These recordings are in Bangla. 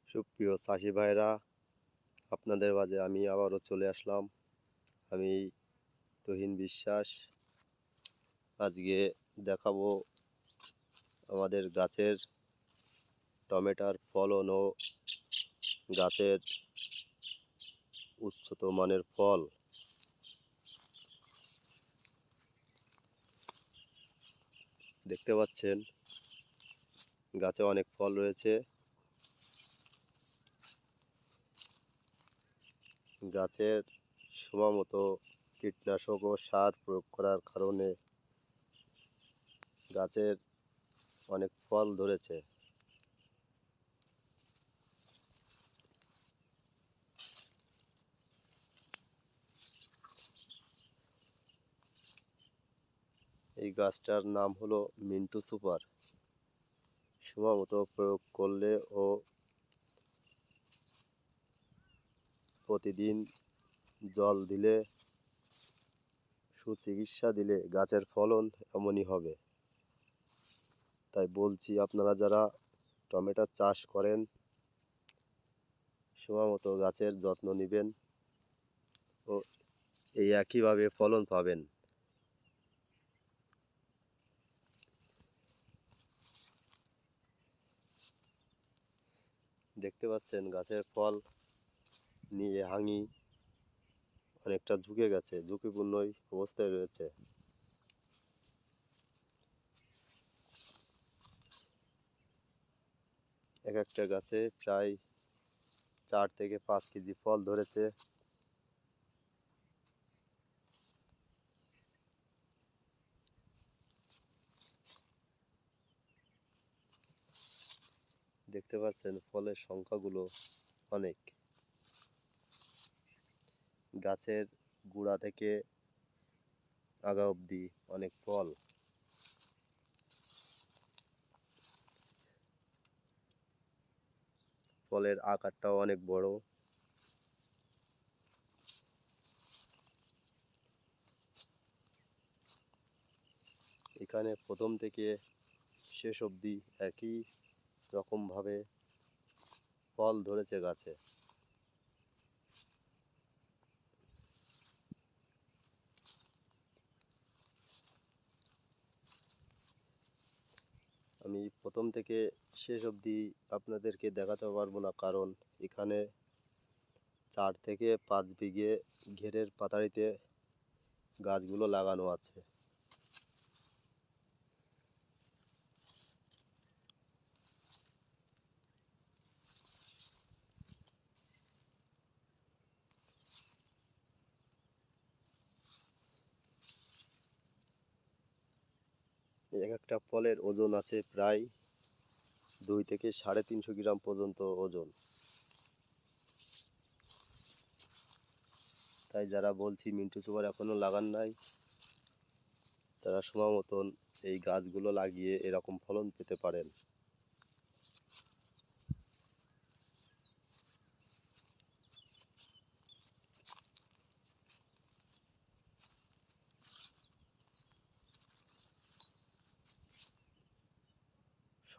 সুপ্রিয় চাষি ভাইরা, আপনাদের মাঝে আমি আবারও চলে আসলাম। আমি তুহিন বিশ্বাস। আজকে দেখাবো আমাদের গাছের টমেটোর ফলন ও গাছের উচ্চত মানের ফল। দেখতে পাচ্ছেন গাছে অনেক ফল রয়েছে। গাছের সময়মতো কীটনাশক ও সার প্রয়োগ করার কারণে গাছের অনেক ফল ধরেছে। এই গাছটার নাম হলো মিন্টু সুপার। সময়মতো প্রয়োগ করলে ও প্রতিদিন জল দিলে, সুচিকিৎসা দিলে গাছের ফলন এমনই হবে। তাই বলছি, আপনারা যারা টমেটো চাষ করেন সময়মতো গাছের যত্ন নেবেন ও এই একইভাবে ফলন পাবেন। দেখতে পাচ্ছেন গাছের ফল নিয়ে হাঙি অনেকটা ঝুঁকে গেছে, ঝুঁকিপূর্ণ অবস্থায় রয়েছে। এক একটা গাছে প্রায় 4 থেকে 5 কেজি ফল ধরেছে। দেখতে পাচ্ছেন ফলের সংখ্যাগুলো অনেক। গাছের গোড়া থেকে আগা অবধি অনেক ফল। ফলের আকারটাও অনেক বড়। এখানে প্রথম থেকে শেষ অবধি একই রকমভাবে ফল ধরেছে গাছে। আমি প্রথম থেকে শেষ অবধি আপনাদেরকে দেখাতে পারবো না, কারণ এখানে 4 থেকে 5 বিঘে ঘেরের পাতারিতে গাছগুলো লাগানো আছে। এক একটা ফলের ওজন আছে প্রায় 2 থেকে 350 গ্রাম পর্যন্ত ওজন। তাই যারা বলছি মিন্টু সুপার এখনও লাগান নাই, তারা সময় মতন এই গাছগুলো লাগিয়ে এরকম ফলন পেতে পারেন।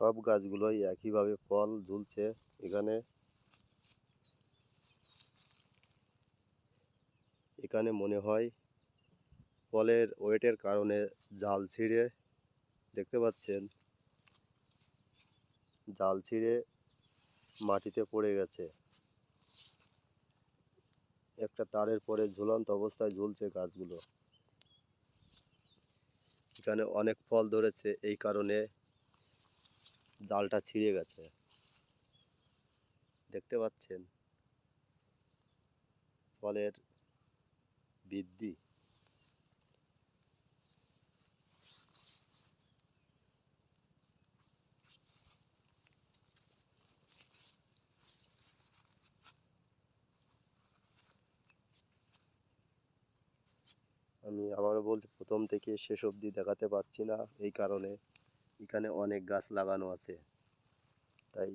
সব গাছগুলোই একইভাবে ফল ঝুলছে। এখানে মনে হয় ফলের ওয়েটের কারণে জাল ছিঁড়ে, দেখতে পাচ্ছেন জাল ছিঁড়ে মাটিতে পড়ে গেছে। একটা তারের পরে ঝুলন্ত অবস্থায় ঝুলছে গাছগুলো। এখানে অনেক ফল ধরেছে, এই কারণে জালটা ছিঁড়ে গেছে। দেখতে পাচ্ছেন ফলের বৃদ্ধি। আমি আবারও বলছি, প্রথম থেকে শেষ অবধি দেখাতে পারছি না, এই কারণে এখানে অনেক গাছ লাগানো আছে। তাই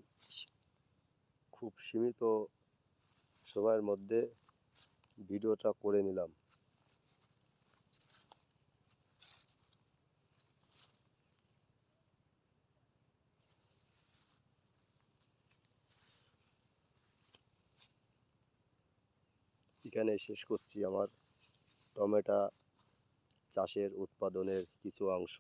খুব সীমিত সময়ের মধ্যে ভিডিওটা করে নিলাম। এখানে শেষ করছি আমার টমেটো চাষের উৎপাদনের কিছু অংশ।